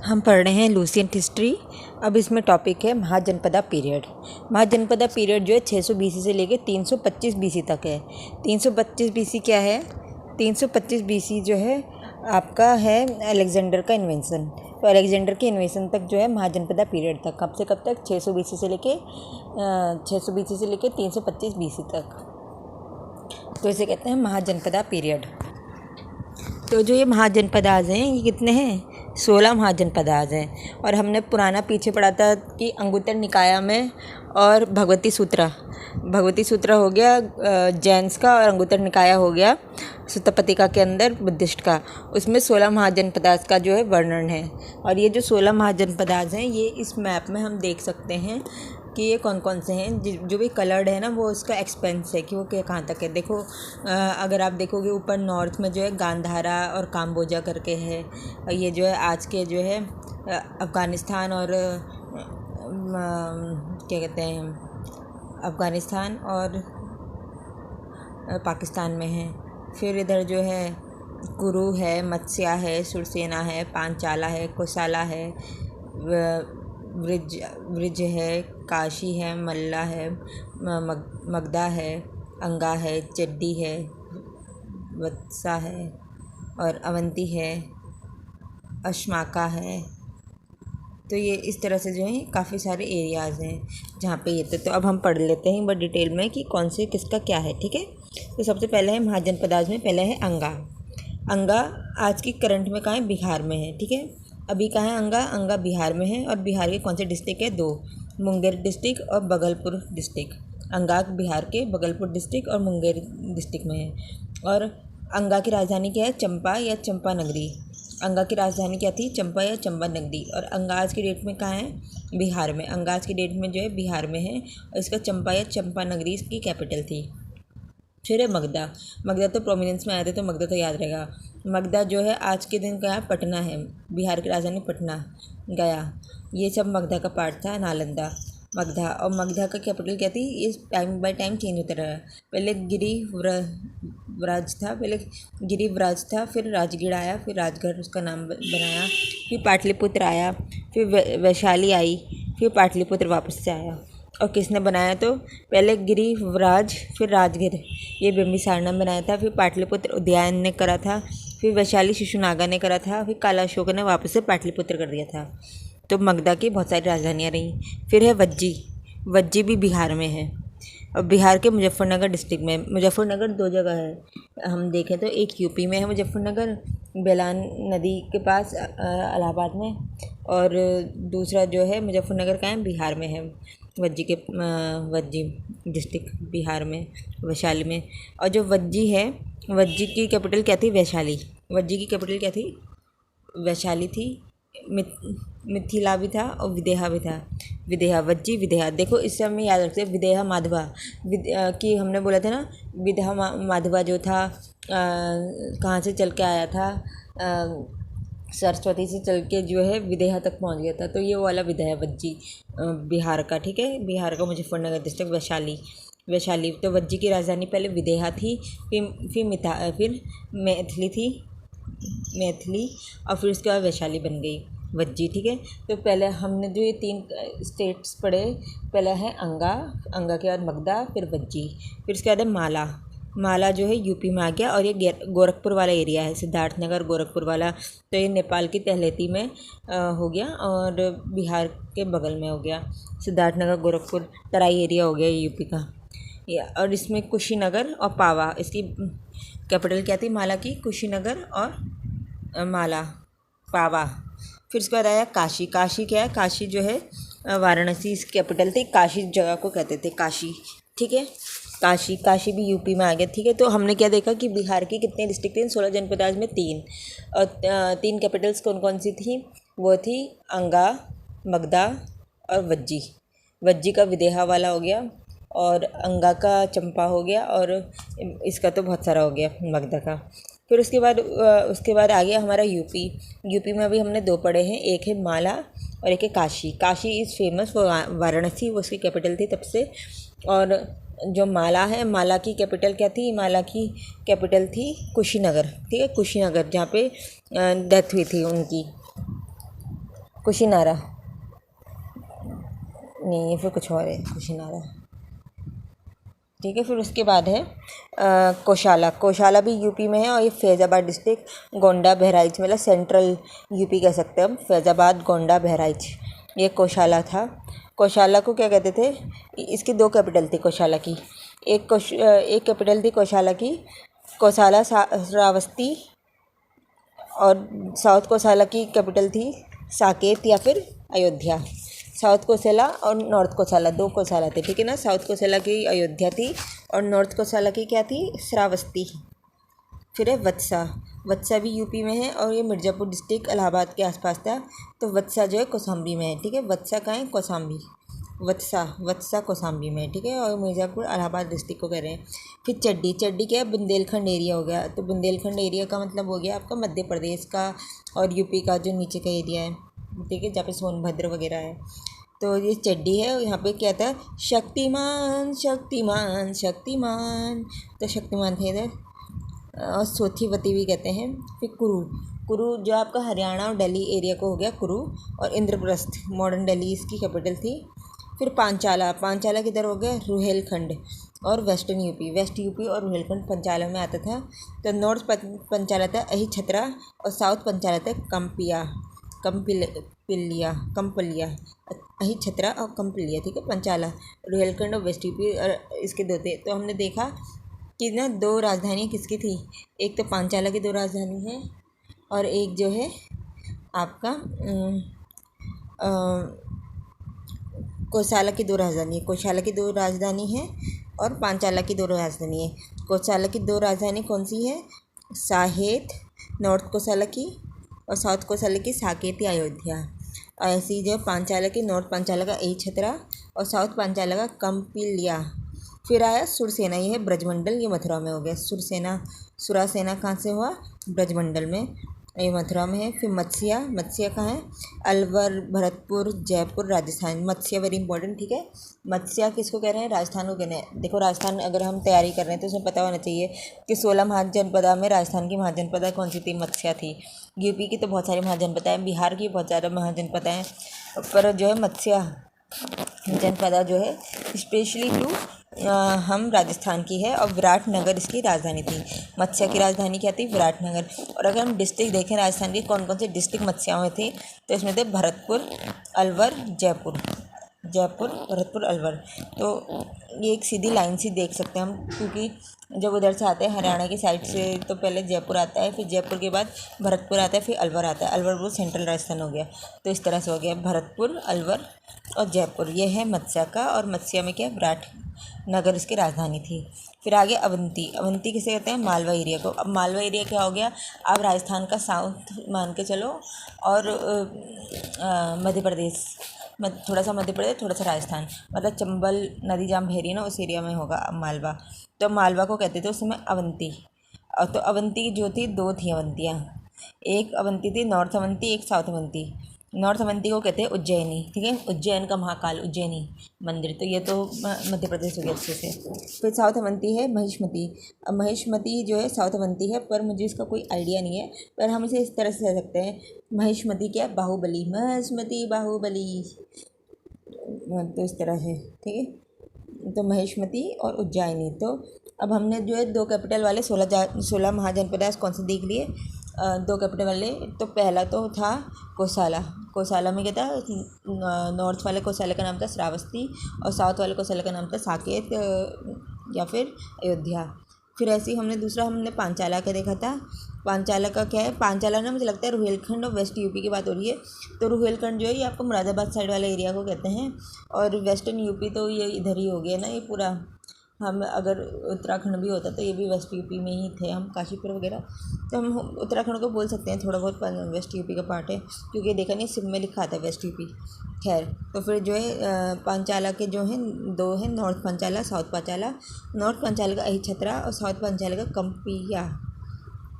हम पढ़ रहे हैं लूसियन हिस्ट्री। अब इसमें टॉपिक है महाजनपदा पीरियड। महाजनपदा पीरियड जो है 600 बीसी से लेकर 325 बीसी तक है। 325 बीसी क्या है? 325 बीसी जो है आपका है अलेक्जेंडर का इन्वेंशन। तो अलेक्जेंडर के इन्वेंशन तक जो है महाजनपदा पीरियड तक, कब से कब तक? 600 बीसी से लेके 325 बीसी तक। तो इसे कहते हैं महाजनपदा पीरियड। तो जो ये महाजनपदाज हैं ये कितने हैं? 16 महाजनपदाज हैं। और हमने पुराना पीछे पढ़ा था कि अंगुत्तर निकाया में और भगवती सूत्रा हो गया जैन्स का, और अंगुत्तर निकाया हो गया सुत्तपतिका के अंदर बुद्धिस्ट का। उसमें 16 महाजनपदाज का जो है वर्णन है। और ये जो 16 महाजनपदाज हैं ये इस मैप में हम देख सकते हैं कि ये कौन कौन से हैं। जो भी कलर्ड है ना वो उसका एक्सपेंस है कि वो कहाँ तक है। देखो अगर आप देखोगे ऊपर नॉर्थ में जो है गांधारा और काम्बोजा करके है। ये जो है आज के जो है अफ़गानिस्तान और क्या कहते हैं, अफ़गानिस्तान और पाकिस्तान में है। फिर इधर जो है कुरु है, मत्स्या है, सुरसेना है, पांचाला है, कोसाला है, व्रज है, काशी है, मल्ला है, मगधा है, अंगा है, चड्डी है, वत्सा है और अवंती है, अश्माका है। तो ये इस तरह से जो है काफ़ी सारे एरियाज़ हैं जहाँ पे ये तो अब हम पढ़ लेते हैं बड़ी डिटेल में कि कौन से किसका क्या है। ठीक है, तो सबसे पहले है महाजनपदाज में पहले है अंगा आज की करंट में कहाँ है? बिहार में है। ठीक है, अभी कहाँ है अंगा बिहार में है। और बिहार के कौन से डिस्ट्रिक्ट है? 2, मुंगेर डिस्ट्रिक्ट और बगलपुर डिस्ट्रिक्ट। अंगा बिहार के बगलपुर डिस्ट्रिक्ट और मुंगेर डिस्ट्रिक्ट में है। और अंगा की राजधानी क्या है? चंपा या चंपा नगरी। अंगा की राजधानी क्या थी? चंपा या चंपा नगरी। और अंगा आज की डेट में कहाँ है? बिहार में। अंगा आज की डेट में जो है बिहार में है और इसका चंपा या चंपा नगरी इसकी कैपिटल थी। फिर है मगधा तो प्रोमिनेंस में आए थे तो मगधा तो याद रहेगा। मगधा जो है आज के दिन का पटना है, बिहार की राजधानी पटना, गया, ये सब मगधा का पार्ट था। नालंदा, मगधा। और मगधा का कैपिटल क्या थी? ये टाइम बाय टाइम चेंज होता रहा। पहले गिरिव्राज था, फिर राजगीर आया, फिर राजगढ़ उसका नाम बनाया, फिर पाटलिपुत्र आया, फिर वैशाली आई, फिर पाटलिपुत्र वापस से आया। और किसने बनाया? तो पहले गिरिव्राज, फिर राजगीर, ये बिंबिसार ने बनाया था। फिर पाटलिपुत्र उदयन ने करा था, फिर वैशाली शिशुनागा ने करा था, फिर काला अशोक ने वापस से पाटलिपुत्र कर दिया था। तो मगधा की बहुत सारी राजधानियाँ रहीं। फिर है वज्जी भी बिहार में है और बिहार के मुजफ्फरनगर डिस्ट्रिक्ट में। मुजफ्फरनगर 2 जगह है हम देखें तो, एक यूपी में है मुजफ्फरनगर, बेलान नदी के पास इलाहाबाद में, और दूसरा जो है मुजफ्फरनगर का है बिहार में है, वज्जी डिस्ट्रिक्ट बिहार में, वैशाली में। और जो वज्जी की कैपिटल क्या थी? वैशाली। वज्जी की कैपिटल क्या थी? वैशाली थी। मिथिला भी था और विदेहा भी था। वज्जी विदेहा। देखो इससे हमें याद रखते हैं विदेहा माधवा कि हमने बोला था ना, विदेहा माधवा जो था कहाँ से चल के आया था? सरस्वती से चल के जो है विदेहा तक पहुंच गया था। तो ये वाला विदेहा वज्जी बिहार का। ठीक है, बिहार का मुजफ्फरनगर डिस्ट्रिक्ट वैशाली। तो वज्जी की राजधानी पहले विदेहा थी, फिर मैथिली और फिर उसके बाद वैशाली बन गई वज्जी। ठीक है, तो पहले हमने जो ये 3 स्टेट्स पढ़े, पहला है अंगा के बाद मगधा, फिर वज्जी, फिर उसके बाद है माला जो है यूपी में आ गया। और ये गोरखपुर वाला एरिया है, सिद्धार्थनगर गोरखपुर वाला। तो ये नेपाल की तलहटी में हो गया और बिहार के बगल में हो गया। सिद्धार्थनगर गोरखपुर तराई एरिया हो गया यूपी का। और इसमें कुशीनगर और पावा, इसकी कैपिटल क्या थी माला की? कुशीनगर और पावा। फिर उसके बाद आया काशी क्या है? काशी जो है वाराणसी इसकी कैपिटल थी। काशी जगह को कहते थे काशी। ठीक है, काशी भी यूपी में आ गया। ठीक है, तो हमने क्या देखा कि बिहार की कितने डिस्ट्रिक्ट थे? 16 जनपदाज में 3, और 3 कैपिटल्स कौन कौन सी थी? वो थी अंगा, मगधा और वज्जी का विदेहा वाला हो गया, और अंगा का चंपा हो गया, और इसका तो बहुत सारा हो गया मगधा का। फिर उसके बाद आ गया हमारा यूपी में अभी हमने 2 पढ़े हैं, एक है माला और एक है काशी इज़ फेमस, वो वाराणसी वो उसकी कैपिटल थी तब से। और जो माला है, माला की कैपिटल क्या थी? माला की कैपिटल थी कुशीनगर। ठीक है, कुशीनगर, जहाँ पे डेथ हुई थी उनकी। कुशीनारा नहीं, ये फिर कुछ और है, कुशीनारा। ठीक है, फिर उसके बाद है कोशाला। कोशाला भी यूपी में है और ये फैज़ाबाद डिस्ट्रिक्ट, गोंडा बहराइच, मतलब सेंट्रल यूपी कह सकते हैं हम, फैज़ाबाद गोंडा बहराइच, ये कोशाला था। कोशाला को क्या कहते थे, इसकी 2 कैपिटल थी कोशाला की। एक कैपिटल थी कोशाला की कोसाला श्रावस्ती, और साउथ कोसाला की कैपिटल थी साकेत या फिर अयोध्या। साउथ कोसला और नॉर्थ कोसला, 2 कोसला थे, ठीक है ना। साउथ कोसला की अयोध्या थी और नॉर्थ कोसला की क्या थी, श्रावस्ती। फिर है वत्सा। वत्सा भी यूपी में है और ये मिर्ज़ापुर डिस्ट्रिक्ट इलाहाबाद के आसपास था। तो वत्सा जो है कौशाम्बी में है, ठीक है। वत्सा कहाँ है, कौशाम्बी। वत्सा कौशाम्बी में है, ठीक है। और मिर्ज़ापुर इलाहाबाद डिस्ट्रिक्ट को कह रहे हैं। फिर चड्डी। चड्डी क्या है, बुंदेलखंड एरिया हो गया। तो बुंदेलखंड एरिया का मतलब हो गया आपका मध्य प्रदेश का और यूपी का जो नीचे का एरिया है, ठीक है, जहाँ पे सोनभद्र वगैरह है। तो ये चड्डी है। यहाँ पे क्या था, शक्तिमान शक्तिमान शक्तिमान, तो शक्तिमान थे इधर। और सोथीवती भी कहते हैं। फिर कुरु। कुरु जो आपका हरियाणा और दिल्ली एरिया को हो गया कुरु। और इंद्रप्रस्थ मॉडर्न दिल्ली इसकी कैपिटल थी। फिर पांचाला। पांचाला किधर हो गया, रुहेलखंड और वेस्टर्न यूपी। वेस्ट यूपी और रुहेलखंड पंचाला में आता था। तो नॉर्थ पंचाला था अही छतरा और साउथ पंचाला था कंपलिया, अही छतरा और कंपलिया, ठीक है। पंचाला, रुहेलखंड और वेस्ट यूपी और इसके 2 थे। तो हमने देखा कि ना 2 राजधानी किसकी थी, एक तो पांचाला की 2 राजधानी है और एक जो है आपका कोसाला की 2 राजधानी है। कोशाला की 2 राजधानी है और पांचाला की 2 राजधानी है। कोसाला की 2 राजधानी कौन सी है, साहेत नॉर्थ कोसाला की और साउथ कोसाला की साकेत या अयोध्या। और ऐसी जो पांचाला की, नॉर्थ पांचाला का एही छतरा और साउथ पांचाला का कंपिलिया। फिर आया सुरसेना, ये है ब्रजमंडल, ये मथुरा में हो गया। सुरासेना कहाँ से हुआ, ब्रजमंडल में, ये मथुरा में है। फिर मत्स्या। मत्स्या कहाँ है, अलवर, भरतपुर, जयपुर, राजस्थान। मत्स्या वेरी इंपॉर्टेंट, ठीक है। मत्स्या किसको कह रहे हैं, राजस्थान को कह रहे हैं। देखो राजस्थान अगर हम तैयारी कर रहे हैं तो उसमें पता होना चाहिए कि 16 महाजनपदा में राजस्थान की महाजनपदा कौन सी थी, मत्स्या थी। यूपी की तो बहुत सारी महाजनपदा हैं, बिहार की बहुत ज़्यादा महाजनपदा हैं, पर जो है मत्स्या जनपदा जो है स्पेशली टू हम राजस्थान की है। और विराटनगर इसकी राजधानी थी। मत्स्या की राजधानी क्या थी, विराटनगर। और अगर हम डिस्ट्रिक्ट देखें राजस्थान के कौन कौन से डिस्ट्रिक्ट मत्स्या में थे, तो इसमें थे भरतपुर, अलवर, जयपुर, भरतपुर, अलवर। तो ये एक सीधी लाइन सी देख सकते हैं हम, क्योंकि जब उधर से आते हैं हरियाणा की साइड से तो पहले जयपुर आता है, फिर जयपुर के बाद भरतपुर आता है, फिर अलवर आता है। अलवर वो सेंट्रल राजस्थान हो गया। तो इस तरह से हो गया भरतपुर, अलवर और जयपुर। ये है मत्स्या का। और मत्स्या में क्या, विराटनगर इसकी राजधानी थी। फिर आगे अवंती। अवंती किसे कहते हैं, मालवा एरिया को। अब मालवा एरिया क्या हो गया, आप राजस्थान का साउथ मान के चलो और मध्य प्रदेश, थोड़ा सा मध्य प्रदेश, थोड़ा सा राजस्थान, मतलब चंबल नदी जहाँ बह रही है ना उस एरिया में होगा मालवा। तो मालवा को कहते थे उस समय अवंती। और तो अवंती जो थी, 2 थी अवंतियाँ। एक अवंती थी नॉर्थ अवंती, एक साउथ अवंती। नॉर्थ अवंती को कहते हैं उज्जैनी, ठीक है। उज्जैन का महाकाल उज्जैनी मंदिर, तो ये तो मध्य प्रदेश हो गया अच्छे से। फिर साउथ अवंती है महिष्मती। अब महिष्मती जो है साउथ अवंती है, पर मुझे इसका कोई आइडिया नहीं है, पर हम इसे इस तरह से कह सकते हैं, महिष्मती क्या, बाहुबली, महिष्मती बाहुबली, तो इस तरह से, ठीक है। तो महिष्मती और उज्जैनी। तो अब हमने जो है 2 कैपिटल वाले 16 महाजनपद कौन से देख लिए, 2 कैपिटल वाले। तो पहला तो था कोसाला में क्या था, नॉर्थ वाले कोसाला का नाम था श्रावस्ती और साउथ वाले कोसाला का नाम था साकेत या फिर अयोध्या। फिर ऐसे ही हमने पांचाला का देखा था। पांचाला का क्या है, पांचाला ना मुझे लगता है रुहेलखंड और वेस्ट यूपी की बात हो रही है। तो रुहेलखंड जो है ये आपको मुरादाबाद साइड वाले एरिया को कहते हैं। और वेस्टर्न यूपी तो ये इधर ही हो गया ना, ये पूरा। हम अगर उत्तराखंड भी होता तो ये भी वेस्ट यूपी में ही थे, हम काशीपुर वगैरह, तो हम उत्तराखंड को बोल सकते हैं, थोड़ा बहुत वेस्ट यूपी का पार्ट है, क्योंकि देखा नहीं सिम में लिखा था वेस्ट यूपी। खैर, तो फिर जो है पांचाला के जो हैं 2 हैं, नॉर्थ पांचाला, साउथ पांचाला। नॉर्थ पांचाला का अही छतरा और साउथ पांचाला का कंपिया।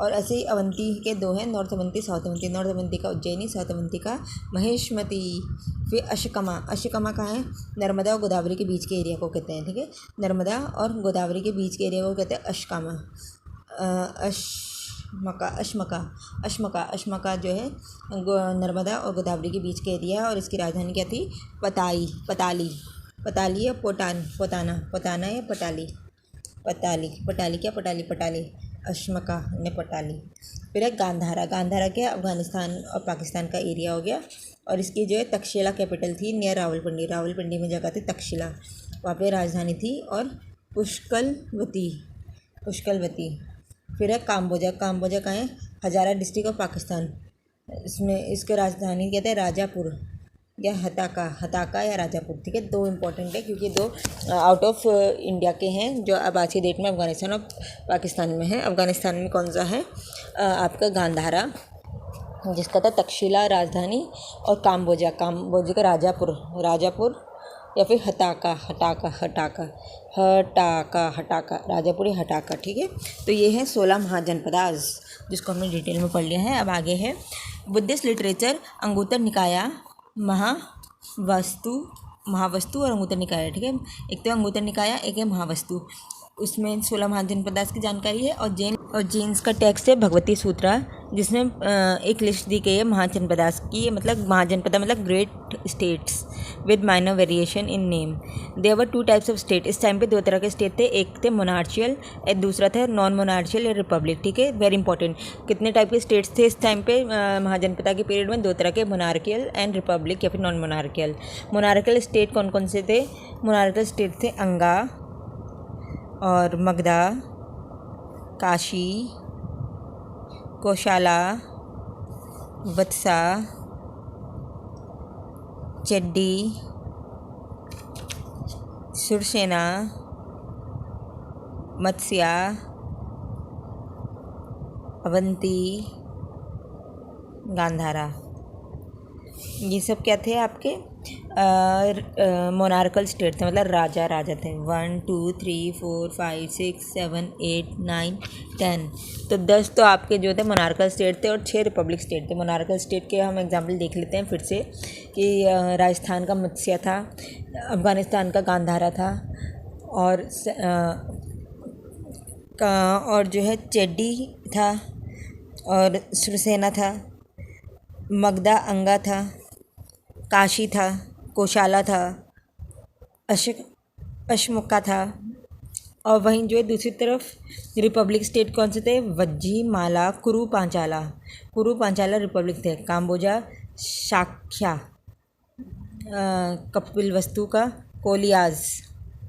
और ऐसे ही अवंती के 2 हैं, north Avanti, south Avanti. North Avanti का उज्जैनी, साउथ अवंती का महिष्मती। फिर अशकमा कहाँ है, नर्मदा और गोदावरी के बीच के एरिया को कहते हैं, ठीक है। नर्मदा और गोदावरी के बीच के एरिया को कहते हैं अशकामा। अशमका जो है नर्मदा और गोदावरी के बीच का एरिया है और इसकी राजधानी क्या थी? पताली या पोताना या पटाली अशमका ने पटाली। फिर है गांधारा क्या? अफगानिस्तान और पाकिस्तान का एरिया हो गया और इसकी जो है तक्षशिला कैपिटल थी नियर रावलपिंडी में जगह थी तक्षशिला, वहाँ पे राजधानी थी। और पुष्कलवती। फिर है काम्बोजा कहाँ है? हजारा डिस्ट्रिक्ट ऑफ पाकिस्तान, इसमें इसके राजधानी कहते हैं राजापुर या हताका या राजापुर। ठीक है, दो इम्पोर्टेंट है क्योंकि दो आउट ऑफ इंडिया के हैं जो अब आज की डेट में अफगानिस्तान और पाकिस्तान में है। अफगानिस्तान में कौन सा है? आपका गांधारा जिसका था तक्षशिला राजधानी, और काम्बोजा का राजापुर या फिर हटाका राजापुर या हटाका। ठीक है, तो ये है 16 महाजनपद जिसको हमने डिटेल में पढ़ लिया है। अब आगे है बुद्धिस्ट लिटरेचर, अंगुत्तर निकाया, महावस्तु और अंगुत्तर निकाय। ठीक है, एक तो अंगुत्तर निकाया, एक है महावस्तु। उसमें 16 महाजनपद की जानकारी है। और जैन्स का टेक्स्ट है भगवती सूत्रा, जिसमें एक लिस्ट दी गई है महाजनपद की। मतलब महाजनपद मतलब great states with minor variation in name. There were 2 types of state. इस टाइम पे 2 तरह के स्टेट थे, एक थे मोनार्शियल, एक दूसरा था नॉन मोनार्शियल या रिपब्लिक। ठीक है, वेरी इंपॉर्टेंट। कितने टाइप के स्टेट्स थे इस टाइम पे? महाजनपद के पीरियड में 2 तरह के, मोनार्कियल एंड रिपब्लिक या फिर नॉन मोनार्कियल। मोनार्कियल स्टेट कौन कौन से थे? मोनार्कियल स्टेट थे अंगा और मगधा, काशी, कोशाला, वत्सा, चेड्डी, सुरसेना, मत्स्या, अवंती, गांधारा। ये सब क्या थे आपके? मोनार्कल स्टेट थे, मतलब राजा थे। 1 2 3 4 5 6 7 8 9 10। तो 10 तो आपके जो थे मोनार्कल स्टेट थे और 6 रिपब्लिक स्टेट थे। मोनार्कल स्टेट के हम एग्जाम्पल देख लेते हैं फिर से कि राजस्थान का मत्स्या था, अफगानिस्तान का गांधारा था, और जो है चेड्डी था, और सुरसेना था, मगधा अंगा था, काशी था, कोशाला था, अशमका था। और वहीं जो है दूसरी तरफ रिपब्लिक स्टेट कौन से थे? वज्जी, माला, कुरु पांचाला रिपब्लिक थे। काम्बोजा, शाक्या, कपिलवस्तु का, कोलियाज,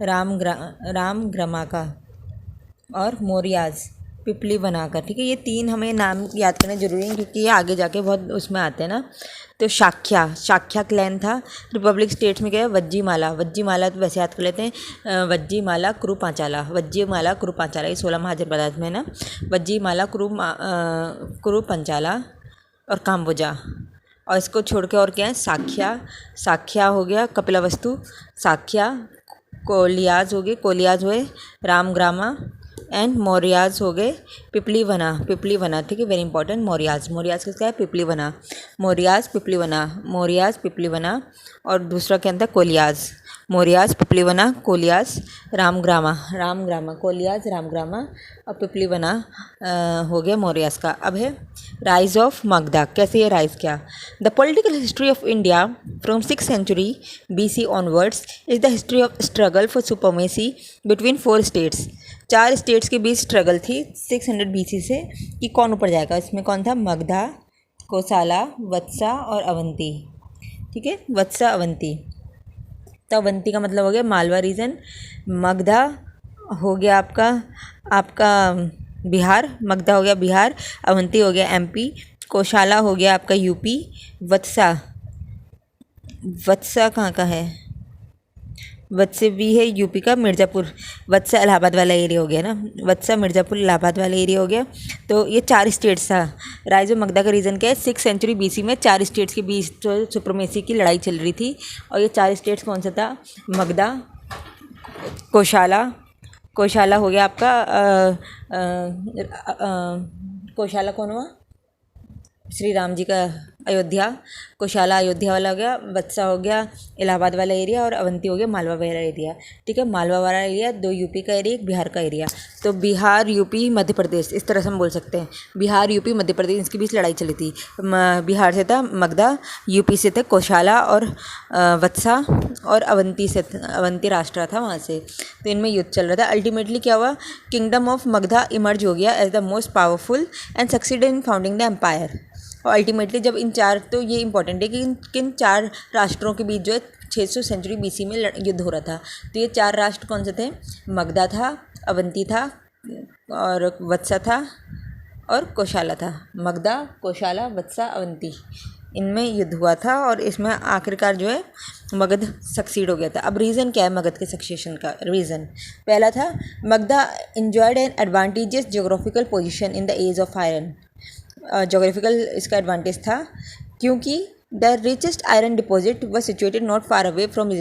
रामग्रामा का, और मोरियाज, पिपलीवना का। ठीक है, ये 3 हमें नाम याद करना जरूरी है क्योंकि ये आगे जाके बहुत उसमें आते हैं ना। तो शाक्या क्लैन था। रिपब्लिक स्टेट्स में क्या है? वज्जीमाला तो वैसे याद कर लेते हैं, वज्जीमाला, कुरु पांचाला, ये 16 महाजनपद में ना। वज्जीमाला, कुरु पांचाला और काम्बोजा। और इसको छोड़ के और क्या है? साख्या हो गया, कपिलवस्तु, साख्या, कोलियाज हुए, रामग्रामा, एंड मौर्याज हो गए पिपलीवना। ठीक है, वेरी इंपॉर्टेंट। मौर्याज किसका है? मौर्याज पिपलीवना। और दूसरा क्या था? कोलियाज। मौर्याज, पिपलीवना, कोलियाज, रामग्रामा, कोलियाज, रामग्रामा और पिपलीवना हो गया मौर्याज का। अब है राइज ऑफ मगधा। कैसे ये राइज किया? The political history of India from 6th century BC onwards is the history of struggle for supremacy between 4 states. 4 states के बीच स्ट्रगल थी 600 BC से कि कौन ऊपर जाएगा। इसमें कौन था? मगधा, कोसाला, वत्सा और अवंती। ठीक है, वत्सा, अवंती। तो अवंती का मतलब हो गया मालवा रीजन, मगधा हो गया आपका बिहार, मगधा हो गया बिहार, अवंती हो गया MP, कोशाला हो गया आपका UP, वत्सा कहाँ का है? वत्सा भी है यूपी का, मिर्ज़ापुर, वत्सा इलाहाबाद वाला एरिया हो गया ना, वत्सा मिर्ज़ापुर इलाहाबाद वाला एरिया हो गया। तो ये 4 स्टेट्स था। राइज ऑफ मगधा का रीज़न क्या है? 6th century BC में 4 स्टेट्स के बीच तो सुप्रीमेसी की लड़ाई चल रही थी। और ये 4 स्टेट्स कौन सा था? मगधा, कोशाला हो गया आपका, कोशाला कौन हुआ? श्री राम जी का अयोध्या, कोशाला अयोध्या वाला हो गया, वत्सा हो गया इलाहाबाद वाला एरिया, और अवंती हो गया मालवा वाला एरिया। ठीक है, मालवा वाला एरिया 2 यूपी का एरिया, 1 बिहार का एरिया। तो बिहार, यूपी, मध्य प्रदेश, इस तरह से हम बोल सकते हैं। बिहार, यूपी, मध्य प्रदेश, इसके बीच लड़ाई चली थी। बिहार से था मगधा, यूपी से थे कोशाला और वत्सा, और अवंती राष्ट्र था वहाँ से। तो इनमें युद्ध चल रहा था। अल्टीमेटली क्या हुआ, किंगडम ऑफ मगधा इमर्ज हो गया as the most powerful and succeeded in founding the empire. और अल्टीमेटली जब इन चार, तो ये इंपॉर्टेंट है कि किन 4 राष्ट्रों के बीच जो है 600 सेंचुरी BC में युद्ध हो रहा था। तो ये 4 राष्ट्र कौन से थे, मगधा था, अवंती था, और वत्सा था, और कोशाला था। मगधा, कोशाला, वत्सा, अवंती, इनमें युद्ध हुआ था, और इसमें आखिरकार जो है मगध सक्सीड हो गया था। अब रीज़न क्या है मगध के सक्सेशन का? रीज़न पहला था, Magadha enjoyed an advantageous geographical position in the age of iron. Geographical इसका एडवांटेज था क्योंकि the richest iron deposit was situated not far away from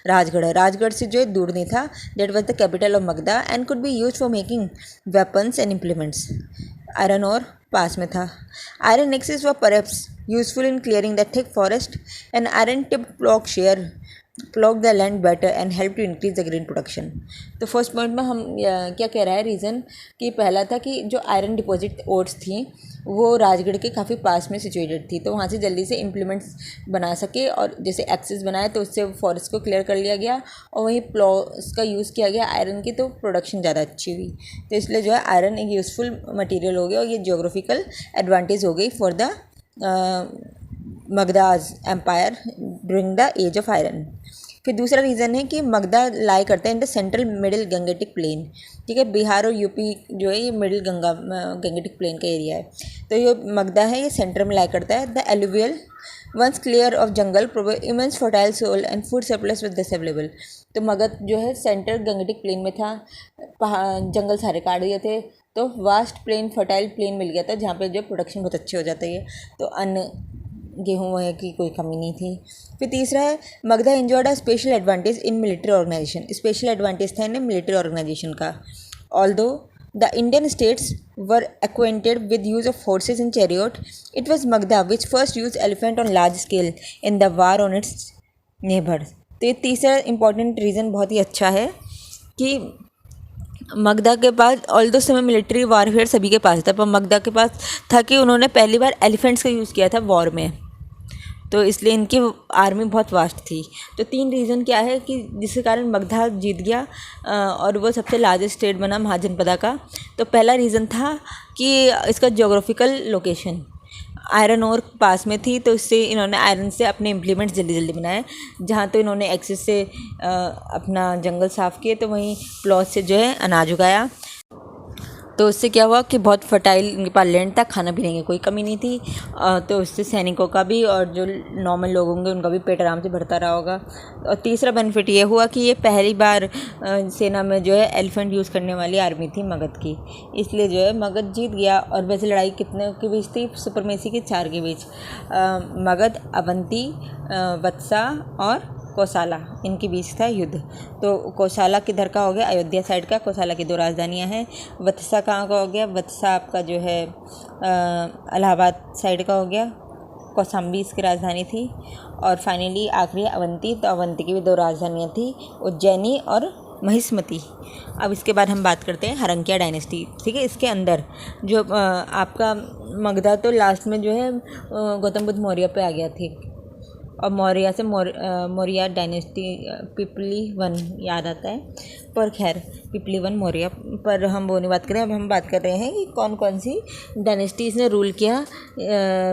Rajgarh. Rajgarh से जो है दूर नहीं था। That was the capital of Magadha and could be use for making weapons and implements. Iron और पास में था। Iron axes were perhaps useful in clearing the thick forest and iron tip plough the land better and help to increase the grain production. तो first point में हम क्या कह रहा है रीज़न कि पहला था कि जो आयरन डिपॉजिट ओर्स थी वो राजगढ़ के काफ़ी पास में सिचुएटेड थी, तो वहाँ से जल्दी से इम्प्लीमेंट्स बना सके, और जैसे एक्सेस बनाए तो उससे फॉरेस्ट को क्लियर कर लिया गया, और वहीं प्लॉस का यूज़ किया गया आयरन की, तो प्रोडक्शन ज़्यादा अच्छी हुई। तो इसलिए जो है आयरन एक यूज़फुल मटेरियल हो गया, और ये ज्योग्राफिकल एडवांटेज हो गई for the Magadha's empire during the age of iron. फिर दूसरा रीज़न है कि मगधा लाई करता है in the central middle Gangetic plain. ठीक है, बिहार और यूपी जो है ये मिडिल गंगेटिक प्लेन का एरिया है। तो ये मगधा है, ये सेंटर में लाई करता है। The alluvial once clear of jungle provide immense fertile soil and food surplus with this available. तो मगध जो है सेंट्रल गंगेटिक प्लेन में था, जंगल सारे काट दिए थे, तो वास्ट प्लेन, फर्टाइल प्लेन मिल गया था जहाँ पे जो प्रोडक्शन बहुत अच्छी हो जाती है। तो अन्न, गेहूँ वगैरह की कोई कमी नहीं थी। फिर तीसरा है, Magadha enjoyed a special advantage in military organisation. Special advantage था इन्हें मिलिट्री ऑर्गेनाइजेशन का। Although the Indian states were acquainted with use of horses and chariot, it was Magधा which first used elephant on large scale in the war on its neighbor। तो ये तीसरा important reason बहुत ही अच्छा है कि मगधा के पास, ऑल्दो समय मिलिट्री वारफेयर सभी के पास था, पर मगधा के पास था कि उन्होंने पहली बार एलिफेंट्स का यूज़ किया था वॉर में, तो इसलिए इनकी आर्मी बहुत वास्ट थी। तो 3 रीज़न क्या है कि जिसके कारण मगधा जीत गया और वो सबसे लार्जेस्ट स्टेट बना महाजनपदा का। तो पहला रीज़न था कि इसका ज्योग्राफिकल लोकेशन, आयरन और पास में थी, तो इससे इन्होंने आयरन से अपने इम्प्लीमेंट्स जल्दी जल्दी बनाए। जहाँ तो इन्होंने एक्सेस से अपना जंगल साफ़ किए, तो वहीं प्लॉट से जो है अनाज उगाया। तो उससे क्या हुआ कि बहुत फर्टाइल इनके पास लैंड था, खाना पीने की कोई कमी नहीं थी। तो उससे सैनिकों का भी और जो नॉर्मल लोग होंगे उनका भी पेट आराम से भरता रहा होगा। और तीसरा बेनिफिट ये हुआ कि ये पहली बार सेना में जो है एलिफेंट यूज़ करने वाली आर्मी थी मगध की, इसलिए जो है मगध जीत गया। और वैसे लड़ाई कितने के बीच थी? सुपरमेसी के 4 के बीच, मगध, अवंती, वत्सा और कोसाला, इनके बीच था युद्ध। तो कोसाला किधर का हो गया? अयोध्या साइड का। कोसाला की 2 राजधानियां हैं। वत्सा कहाँ का हो गया? वत्सा आपका जो है इलाहाबाद साइड का हो गया। कौशाम्बी इसकी राजधानी थी। और फाइनली आखिरी अवंती, तो अवंती की भी 2 राजधानियाँ थी, उज्जैनी और महिष्मती। अब इसके बाद हम बात करते हैं हरंकिया डायनेस्टी। ठीक है, इसके अंदर जो आपका मगधा तो लास्ट में जो है गौतम बुद्ध मौर्य पे आ गया थी, और मौर्य से मौर्य डायनेस्टी पिपली वन याद आता है, पर खैर पिपली वन मौर्य पर हम वो नहीं बात करें। अब हम बात कर रहे हैं कि कौन कौन सी डायनेस्टीज ने रूल किया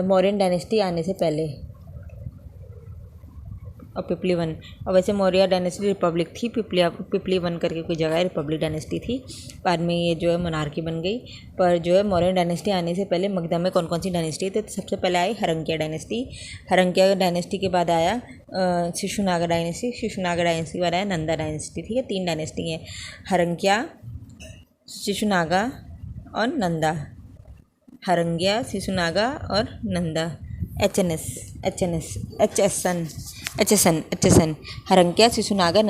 मौर्यन डायनेस्टी आने से पहले, और पिपली वन। और वैसे मौर्य डायनेस्टी रिपब्लिक थी, पिपली वन करके कोई जगह है, रिपब्लिक डायनेस्टी थी। बाद में ये जो है मोनार्की बन गई। पर जो है मौर्य डायनेस्टी आने से पहले मगधा में कौन कौन सी डायनेस्टी थी? तो सबसे पहले आई हरंकिया डायनेस्टी। हरंकिया डायनेस्टी के बाद आया शिशुनागा डायनेस्टी। शिशुनागा डायनेस्टी के बाद आया नंदा डायनेस्टी। ठीक है, 3 डायनेस्टी हैं, हरंकिया, शिशुनागा और नंदा। हरंकिया, शिशुनागा और नंदा। HSN अच्छसन हरंक्या शिशुनागा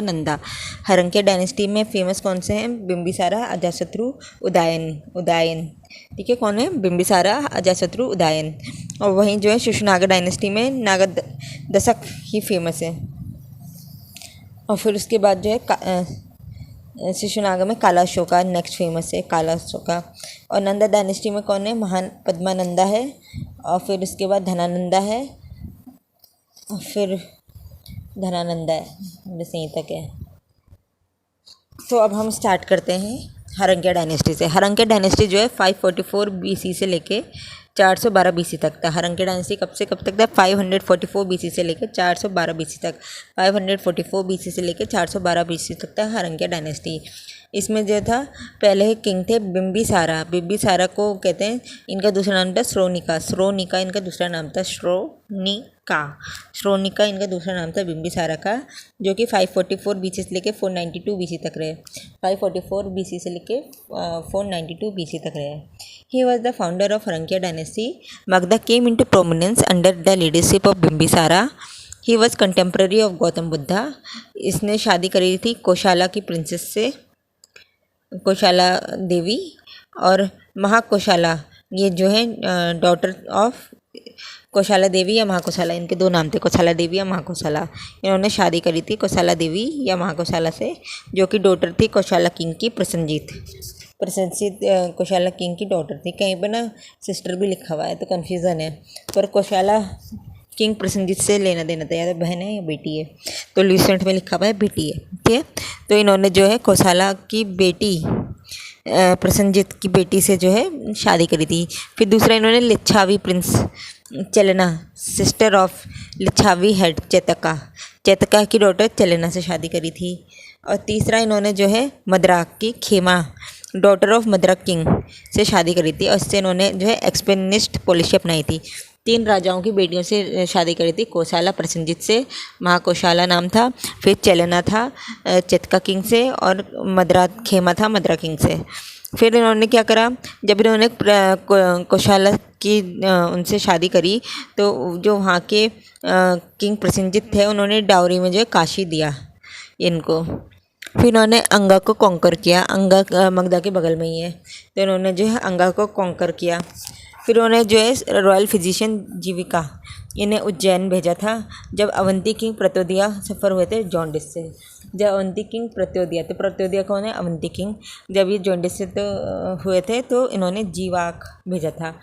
नंदा हरंक्या डायनेस्टी में फेमस कौन से हैं? बिंबिसारा, अजातशत्रु, उदयन। ठीक है, कौन है? बिंबिसारा, अजातशत्रु, उदयन। और वहीं जो है शिशुनागा डायनेस्टी में नागा दशक ही फेमस है। और फिर उसके बाद जो है शिशुनागा में काला अशोका नेक्स्ट फेमस है, काला अशोका। और नंदा डायनेस्टी में कौन है? महान पद्मानंदा है। और फिर उसके बाद धनानंदा है, और फिर धनानंदा है, बस यहीं तक है। तो अब हम स्टार्ट करते हैं हरंक्या डायनेस्टी से। हरंक्या डायनेस्टी जो है 544 BC से लेके 412 BC तक था। हरंक्या डायनेस्टी कब से कब तक था? 544 BC से लेकर 412 BC तक। 544 BC से लेकर 412 BC तक था हरंक्या डायनेस्टी। इसमें जो था पहले किंग थे बिंबिसारा। बिंबिसारा को कहते हैं, इनका दूसरा नाम था श्रोनिका इनका दूसरा नाम था श्रोनिका इनका दूसरा नाम था बिंबिसारा का, जो कि 544 BC से लेकर 492 BC तक रहे। 544 BC से लेकर 492 BC तक रहे। He was the founder of Harankya dynasty. Magda came into prominence under the leadership of Bimbisara. He was contemporary of Gautam Buddha. इसने शादी करी थी कोशाला की प्रिंसेस से, कोशाला देवी। और महाकोशाला, ये जो है डॉटर ऑफ कोशाला देवी या महाकोशाला, इनके दो नाम थे, कोशाला देवी या महाकोशाला। इन्होंने शादी करी थी कोशाला देवी या महाकोशाला से, जो कि डॉटर थी कोशाला किंग की प्रसन्नजीत कोशाला किंग की डॉटर थी। कहीं पर ना सिस्टर भी लिखा हुआ है तो कन्फ्यूज़न है, पर कोशाला किंग प्रसन्नजीत से लेना देना था, या तो बहन है या बेटी है। तो लूसेंट में लिखा हुआ है बेटी है। ठीक है, तो इन्होंने जो है कोशाला की बेटी प्रसन्नजीत की बेटी से जो है शादी करी थी। फिर दूसरा इन्होंने लिच्छावी प्रिंस चलना, सिस्टर ऑफ लिच्छावी हेड चेतका की डॉटर चलना से शादी करी थी। और तीसरा इन्होंने जो है मद्राक की खेमा, डॉटर ऑफ मद्राक किंग से शादी करी थी, और इससे इन्होंने जो है एक्सपेनिस्ट पॉलिसी अपनाई थी। 3 राजाओं की बेटियों से शादी करी थी, कोशाला प्रसन्नजीत से, महाकोशाला नाम था, फिर चलना था चेतका किंग से, और मद्राक खेमा था मद्राक किंग से। फिर इन्होंने क्या करा, जब इन्होंने कोशाला की उनसे शादी करी तो जो वहाँ के किंग प्रसन्नजीत थे उन्होंने डाउरी में जो है काशी दिया इनको। फिर इन्होंने अंगा को कॉन्कर किया, अंगा मगधा के बगल में ही है, तो इन्होंने जो है अंगा को कॉन्कर किया। फिर उन्होंने जो है रॉयल फिजिशियन जीविका इन्हें उज्जैन भेजा था, जब अवंती किंग प्रत्योदिया सफ़र हुए थे जॉन्डिस से। जब अवंती किंग प्रत्योदिया, तो प्रत्योदिया कौन है? अवंती किंग। जब ये जॉन्डिस से तो हुए थे तो इन्होंने जीवाक भेजा था।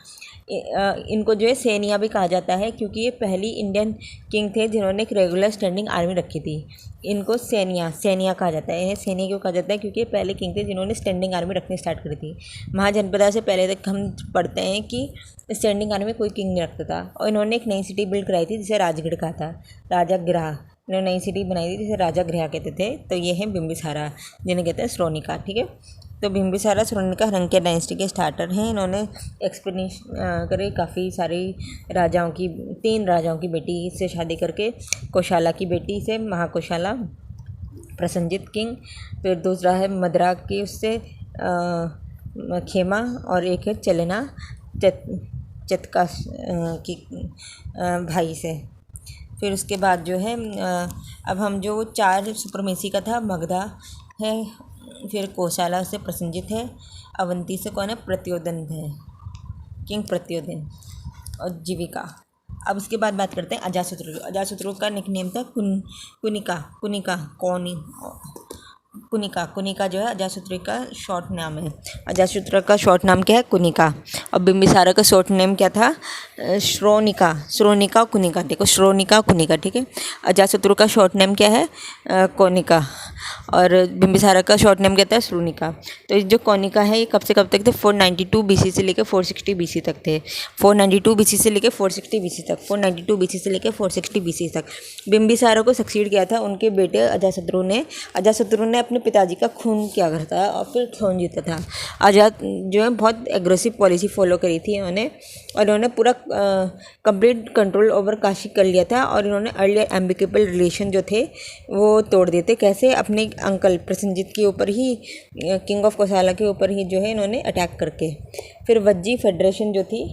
इनको जो है सेनिया भी कहा जाता है, क्योंकि ये पहली इंडियन किंग थे जिन्होंने एक रेगुलर स्टैंडिंग आर्मी रखी थी। इनको सेनिया कहा जाता है। सेनिया क्यों कहा जाता है? क्योंकि ये पहले किंग थे जिन्होंने स्टैंडिंग आर्मी रखनी स्टार्ट करी थी। महाजनपदा से पहले तक हम पढ़ते हैं कि स्टैंडिंग आर्मी में कोई किंग नहीं रखता था। और इन्होंने एक नई सिटी बिल्ड कराई थी जिसे राजगढ़ कहा था, राजागृह। इन्होंने नई सिटी बनाई थी जिसे राजागृह कहते थे। तो ये है बिंबिसारा, जिन्हें कहते हैं श्रोनिका। ठीक है, तो बिंबिसारा श्रोनिका हरंक्या डायनेस्टी के स्टार्टर हैं। इन्होंने एक्सपेडिशन करे काफ़ी सारी राजाओं की, 3 राजाओं की बेटी से शादी करके, कोशाला की बेटी से महाकोशाला प्रसन्नजीत किंग, फिर दूसरा है मद्राक की उससे खेमा, और एक है चलना चतका की भाई से। फिर उसके बाद जो है अब हम जो 4 सुप्रमेसी का था, मगधा है, फिर कोशाला से प्रसन्नजीत है, अवंती से कौन है? प्रत्योदन है, किंग प्रत्योदन, और जीविका। अब उसके बाद बात करते हैं अजातशत्रु का निकनेम था कुनिका जो है अजातशत्रु का शॉर्ट नाम है। अजातशत्रु का शॉर्ट नाम क्या है? कुनिका। और बिंबिसारा का शॉर्ट नेम क्या था? श्रोनिका कुनिका। देखो, श्रोनिका कुनिका। ठीक है, अजातशत्रु का शॉर्ट नेम क्या है? कोनिका। और बिंबिसारा का शॉर्ट नेम क्या था? श्रोनिका। तो जो कोनिका है ये कब से कब तक थे? 492 BC से लेकर 460 BC तक थे। 492 BC से लेकर 460 BC तक, 492 BC से लेकर 460 BC तक। बिंबिसारा को सक्सीड किया था उनके बेटे अजातशत्रु ने अपने पिताजी का खून किया करता और फिर खून जीता था। अजात जो है बहुत एग्रेसिव पॉलिसी फॉलो करी थी इन्होंने, और इन्होंने पूरा कंप्लीट कंट्रोल ओवर काशी कर लिया था। और इन्होंने अर्लियर एम्बिकेबल रिलेशन जो थे वो तोड़ दिए थे। कैसे? अपने अपने अंकल प्रसेनजीत के ऊपर ही, किंग ऑफ कोसला के ऊपर ही जो है इन्होंने अटैक करके। फिर वज्जी फेडरेशन जो थी,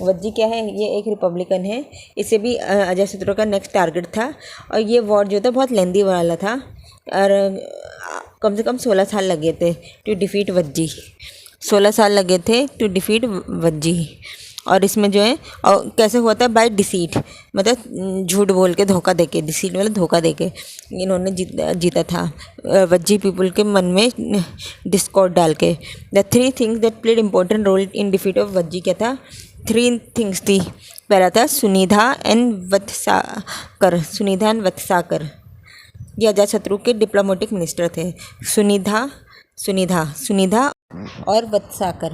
वज्जी क्या है, ये एक रिपब्लिकन है, इसे भी अजातशत्रु का नेक्स्ट टारगेट था। और ये वॉर जो था बहुत लेंदी वाला था और कम से कम 16 साल लगे थे टू डिफीट वज्जी। 16 साल लगे थे टू डिफीट वज्जी। और इसमें जो है, और कैसे हुआ था, बाय डिसीट, मतलब झूठ बोल के, धोखा देके, डिसीट मतलब धोखा देके इन्होंने जीता था वज्जी पीपल के मन में डिस्कॉर्ड डाल के। The 3 things that played important role in defeat of Vajji क्या था, 3 थिंग्स थी। पहला था सुनिधा एंड वत्साकर, ये अजातशत्रु के डिप्लोमेटिक मिनिस्टर थे। सुनिधा और वत्साकर,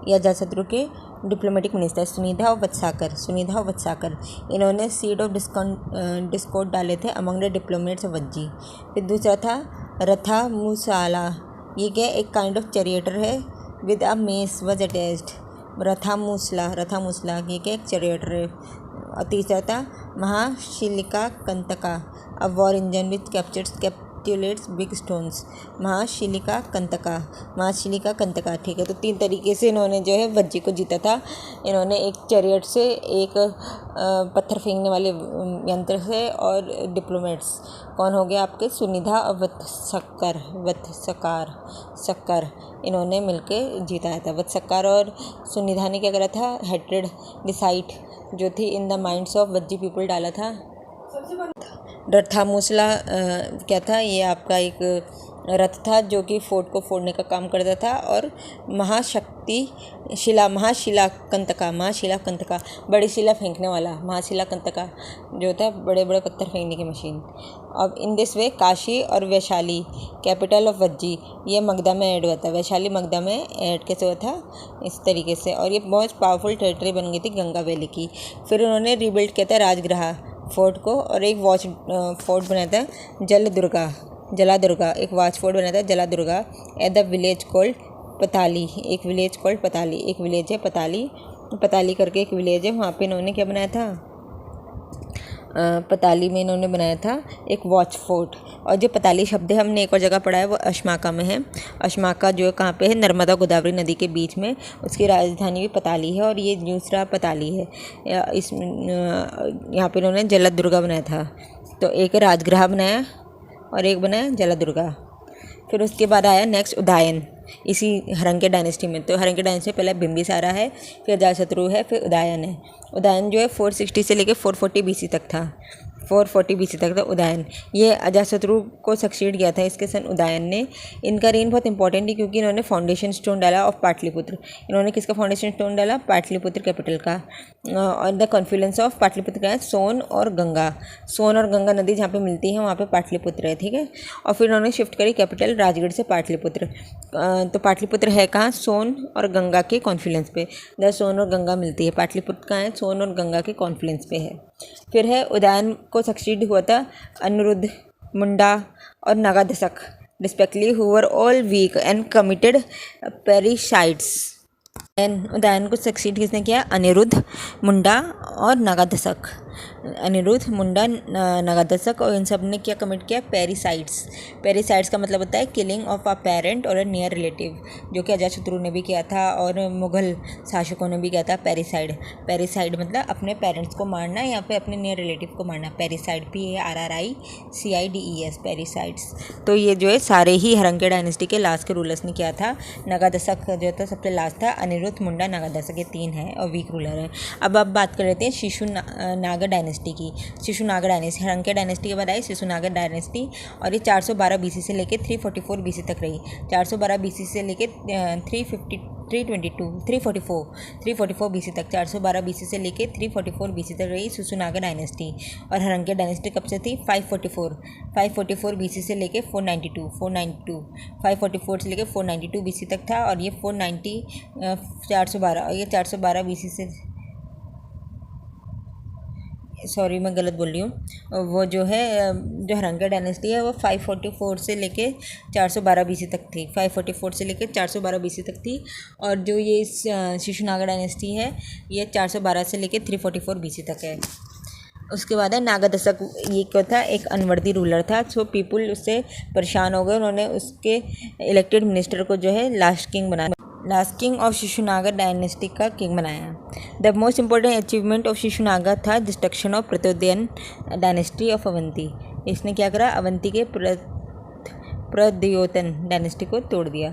ये अजातशत्रु के डिप्लोमेटिक मिनिस्टर, सुनिधा और वत्साकर इन्होंने सीड ऑफ डिस्कॉर्ड डाले थे among the diplomats of Vajji. फिर दूसरा था रथा मूसाला, ये क्या एक काइंड ऑफ चैरियटर है with a mess was attached. रथा मूसला ये क्या एक चैरियटर है। और तीसरा था Mahashilakantaka, a war engine which catapults big stones. Mahashilakantaka, ठीक है। तो 3 तरीके से इन्होंने जो है वज्जी को जीता था। इन्होंने एक चैरियट से, एक पत्थर फेंकने वाले यंत्र से, और डिप्लोमेट्स कौन हो गया आपके, सुनिधा और वत्सकार इन्होंने मिलके जीता था। वत्सकार और सुनिधा ने क्या करा था, हेट्रेड डिसाइट जो थी in the minds of Vajji people डाला था। रथामूसला क्या था, ये आपका एक रथ था जो कि फोर्ट को फोड़ने का काम करता था। और महाशिला कंतका बड़ी शिला फेंकने वाला, महाशिला कंतका जो था बड़े बड़े पत्थर फेंकने की मशीन। अब इन दिस वे काशी और वैशाली कैपिटल ऑफ वज्जी, ये मगधा में ऐड हुआ था। वैशाली मगधा में ऐड कैसे हुआ था, इस तरीके से। और ये बहुत पावरफुल टेरिटरी बन गई थी गंगा वैली की। फिर उन्होंने रिबिल्ड किया था राजगृह फोर्ट को, और एक वॉच फोर्ट बनाया था जलादुर्गा, एक वॉच फोर्ट बनाया था जलादुर्गा एट द विलेज कॉल्ड पताली। एक विलेज है पताली करके एक विलेज है, वहाँ पे इन्होंने क्या बनाया था, पताली में इन्होंने बनाया था एक वॉच फोर्ट। और जो पताली शब्द है हमने एक और जगह पढ़ा है, वो अश्माका में है। अश्माका जो कहाँ पे है, नर्मदा गोदावरी नदी के बीच में, उसकी राजधानी भी पताली है। और ये दूसरा पताली है। यहाँ पे इन्होंने जलदुर्गा बनाया था। तो एक राजगृह बनाया और एक बनाया जलदुर्गा। फिर उसके बाद आया नेक्स्ट उदयन, इसी हरंके डायनेस्टी में। तो हरंके डायनेस्टी में पहले बिंबिसारा है, फिर अजातशत्रु है, फिर उदयन है। उदयन जो है 460 से लेकर 440 BC तक था। 440 BC तक था उदयन। ये अजातशत्रु को सक्सीड किया था इसके सन उदयन ने। इनका रेन बहुत इंपॉर्टेंट है क्योंकि इन्होंने फाउंडेशन स्टोन डाला ऑफ पाटलिपुत्र। इन्होंने किसका फाउंडेशन स्टोन डाला, पाटलिपुत्र कैपिटल का। और द कॉन्फ्लुएंस ऑफ पाटलिपुत्र का है सोन और गंगा नदी जहाँ पे मिलती है वहाँ पे पाटलिपुत्र है, ठीक है। और फिर इन्होंने शिफ्ट करी कैपिटल राजगढ़ से पाटलिपुत्र। तो पाटलिपुत्र है कहाँ, सोन और गंगा के कॉन्फ्लुएंस पे। द सोन और गंगा मिलती है, पाटलिपुत्र कहाँ है, सोन और गंगा के कॉन्फ्लुएंस पे है। फिर है उदयन को सक्सीड हुआ था अनिरुद्ध, मुंडा और Nagadasaka respectively, who were all weak and committed parricides. Udayan को सक्सीड किसने किया, अनिरुद्ध, मुंडा और नगादशक। अनिरुद्ध, मुंडा, नगादशक, और इन सब ने क्या कमिट किया, पैरिसाइड्स का मतलब होता है किलिंग ऑफ अ पेरेंट और अ नियर रिलेटिव, जो कि अजातशत्रु ने भी किया था और मुगल शासकों ने भी किया था। पैरिसाइड मतलब अपने पेरेंट्स को मारना या फिर अपने नियर रिलेटिव को मारना। पैरिसाइड PARRICIDES पैरिसाइड्स। तो ये जो है सारे ही हरंके डायनेस्टी के लास्ट के रूलर्स ने किया था। नगादशक जो था सबसे लास्ट था, अनिरुद्ध, मुंडा, नगादशक, ये 3 है और वीक रूलर है। अब बात कर लेते हैं शिशुनागा डायनेस्टी की। शिशुनागा डायनेस्टी, हरंके डायनेस्टी के बाद आई शिशुनागा डायनेस्टी, और ये 412 BC से लेकर 344 BC तक रही। 412 BC से लेकर 344 BC तक, 412 BC से लेकर 344 BC तक रही शिशुनागा डायनेस्टी। और हरंके डायनेस्टी कब से थी, 544 BC से लेकर 492 544 से लेकर 492 BC तक था। और ये 412 और ये 412 BC से, सॉरी मैं गलत बोल रही हूँ, वो जो है जो हरंके डायनेस्टी है वो 544 से लेके 412 BC तक थी। 544 से लेके 412 BC तक थी। और जो ये शिशुनागा डायनेस्टी है ये 412 से लेके 344 BC तक है। उसके बाद है नागादशक। ये क्या था, एक अनवर्दी रूलर था, सो पीपुल उससे परेशान हो गए, उन्होंने उसके इलेक्टेड मिनिस्टर को जो है last king of Shishunaga dynasty का किंग बनाया। The most important achievement of Shishunaga था destruction of Pratyodayan dynasty of Avanti. इसने क्या करा, अवंती के प्रद्योतन डायनेस्टी को तोड़ दिया।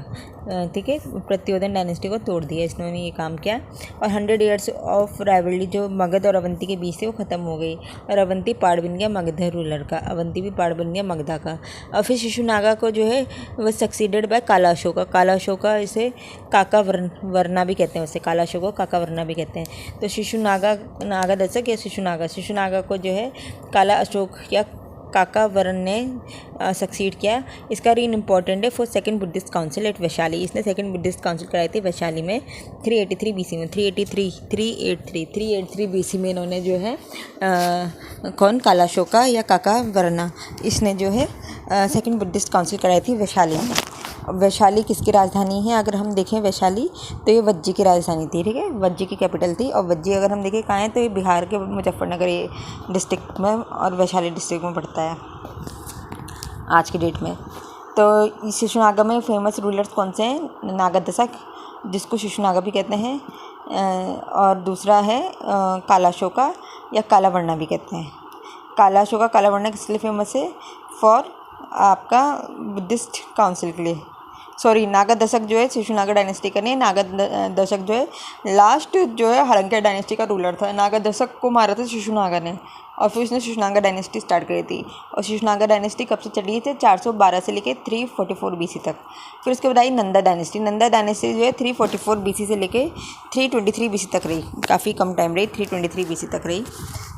ठीक है, प्रत्योदन डायनेस्टी को तोड़ दिया इसने ये काम किया। और 100 ईयर्स ऑफ राइवलरी जो मगध और अवंती के बीच से वो ख़त्म हो गई, और अवंती पार्ट बन गया मगध रूलर का, अवंती भी पार्ट बन गया मगधा का। और फिर शिशुनागा को जो है वह सक्सीडेड बाय काला अशोका। काला अशोका इसे काका वर्ना भी कहते हैं, उसे काला अशोक को काका वर्ना भी कहते हैं। तो शिशुनागा नागादशक या शिशुनागा को जो है काला अशोक या काका वर्ण ने सक्सीड किया। इसका रीन इम्पॉर्टेंट है for second Buddhist council at Vaishali. इसने सेकंड बुद्धिस्ट काउंसिल कराई थी वैशाली में 383 बीसी में। 383 बीसी में इन्होंने जो है कौन, कालाशोका या काका वर्ना, इसने जो है सेकंड बुद्धिस्ट काउंसिल कराई थी वैशाली में। वैशाली किसकी राजधानी है, अगर हम देखें वैशाली तो ये वज्जी की राजधानी थी। ठीक है, वज्जी की कैपिटल थी। और वज्जी अगर हम देखें कहाँ है तो ये बिहार के मुजफ्फरनगर डिस्ट्रिक्ट में और वैशाली डिस्ट्रिक्ट में पड़ता है आज की डेट में। तो शिशुनागा में फेमस रूलर्स कौन से हैं, नागादशक जिसको शिशुनागा भी कहते हैं, और दूसरा है कालाशोका या कालावर्ना भी कहते हैं। कालाशोका कालावर्ना किस लिए फेमस है, फॉर आपका बुद्धिस्ट काउंसिल के लिए। सॉरी, नागादशक जो है शिशुनागा डायनेस्टी का नहीं है, नागादशक जो है लास्ट जो है हड़ंक्या डायनेस्टी का रूलर था। नागादशक को मारा था शिशुनागा ने, और फिर उसने शिशुनागा डायनेस्टी स्टार्ट करी थी। और शिशुनागा डायनेस्टी कब से चली थी, 412 से लेके 344 बीसी तक। फिर उसके बाद आई नंदा डायनेस्टी। नंदा डायनेस्टी जो है 344 बीसी से लेके 323 बीसी तक रही, काफ़ी कम टाइम रही, 323 बीसी तक रही।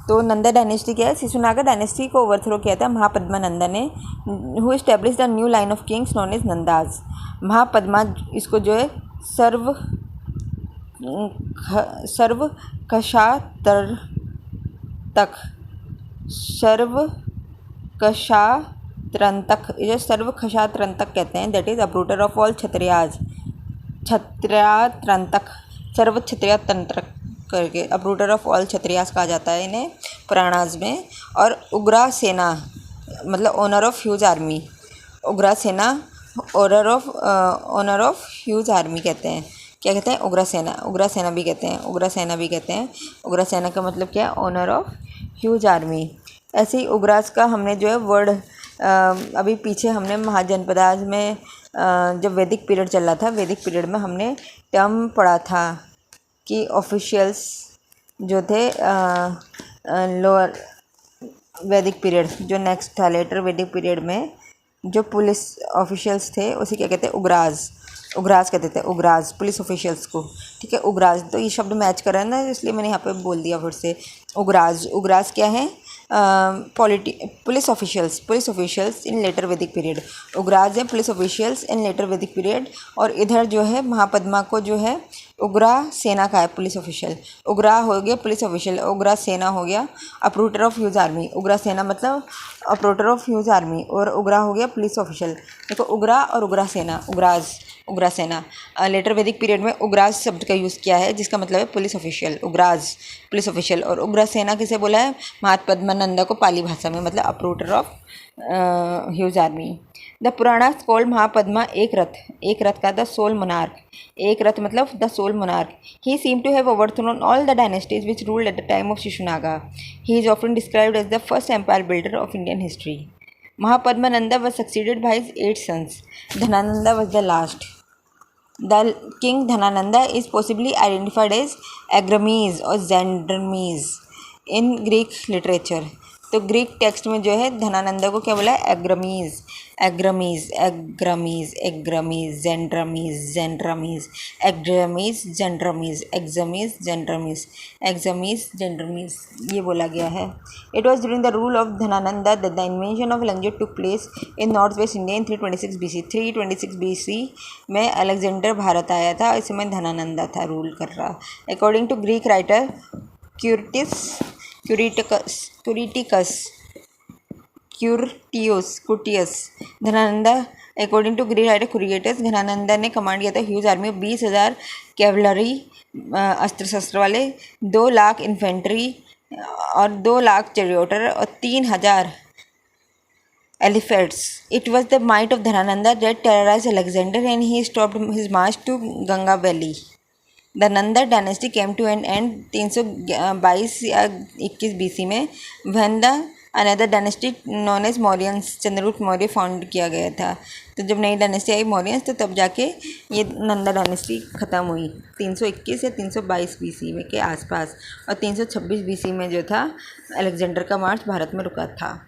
तो नंदा डायनेस्टी क्या है, शिशुनागा डायनेस्टी को ओवरथ्रो किया था महापद्मा नंदा ने, who establish the new line of kings known as Nandas. Mahapadma इसको जो है सर्वकषात्रंतक कहते हैं, that is uprooter of all Kshatriya तंत्र करके अपरूटर ऑफ ऑल क्षत्रियास कहा जाता है इन्हें पुराणाज में। और उग्रा सेना मतलब ओनर ऑफ ह्यूज आर्मी, उग्रा सेना ऑनर ऑफ ह्यूज आर्मी कहते हैं। क्या कहते हैं, उग्रा सेना भी कहते हैं, उग्रा सेना का मतलब क्या है, ओनर ऑफ ह्यूज आर्मी। ऐसे ही उग्रास का हमने जो है वर्ड अभी पीछे हमने महाजनपदाज में जब वैदिक पीरियड चल रहा था, वैदिक पीरियड में हमने टर्म पढ़ा था कि ऑफिशियल्स जो थे लोअर वैदिक पीरियड जो नेक्स्ट था लेटर वैदिक पीरियड में, जो पुलिस ऑफिशियल्स थे उसे क्या कहते हैं, उग्राज कहते थे, उग्राज पुलिस ऑफिशियल्स को। ठीक है, उग्राज, तो ये शब्द मैच कर रहा है ना, इसलिए मैंने यहाँ पे बोल दिया फिर से। उग्राज क्या है, पुलिस ऑफिशियल्स इन लेटर वैदिक पीरियड। उग्राज है पुलिस ऑफिशियल्स इन लेटर वैदिक पीरियड। और इधर जो है महापद्मा को जो है उग्रा सेना का है पुलिस ऑफिशियल। उग्रा हो गया पुलिस ऑफिशियल, उग्रा सेना हो गया अपरूटर ऑफ ह्यूज आर्मी। उग्रा सेना मतलब अपरूटर ऑफ ह्यूज आर्मी, और उग्रा हो गया पुलिस ऑफिशियल। देखो, उग्रा और उग्रा सेना, उग्रा सेना। लेटर वैदिक पीरियड में उग्राज शब्द का यूज़ किया है जिसका मतलब है पुलिस ऑफिशियल, उग्राज पुलिस ऑफिशियल। और उग्रा सेना किसे बोला है, महापद्मा नंदा को पाली भाषा में, मतलब uprooter of huge army. The Puranas called Mahapadma एक रथ का द सोल मोनार्क। एक रथ मतलब the sole monarch. He seem to have overthrown all the dynasties which ruled at the time of Shishunaga. He is often described as the first empire builder of Indian history. Mahapadmananda was succeeded by his 8 sons. Dhanananda was the last. The king Dhanananda is possibly identified as Agrames or Xandrames in Greek literature. तो Greek text में जो है धनानंदा को क्या बोला है, एग्जामीज ये बोला गया है। It was during the rule of Dhanananda that the invention of language took place in north west India in 326 BC। 326 BC में अलेक्जेंडर भारत आया था, इसमें धनानंदा था रूल कर रहा। According to Greek writer Curtius, Dhanananda according to Greek writer Curtius, Dhanananda ने command किया था ह्यूज आर्मी 20,000 कैवलरी अस्त्र शस्त्र वाले, 2 लाख इन्फेंट्री, और 2 लाख चैरियटर और 3,000 elephants. It was the might of Dhanananda that terrorized Alexander, and he stopped his march to Ganga Valley. The Nanda dynasty came to an end 322 या 21 BC में when the another dynasty known as Mauryans Chandragupta Maurya found किया गया था। तो जब नई dynasty आई मौर्यंस तो तब जाके ये नंदा डायनेस्टी ख़त्म हुई 321 या 322 BC में के आसपास, और 326 BC में जो था अलेक्जेंडर का मार्च भारत में रुका था।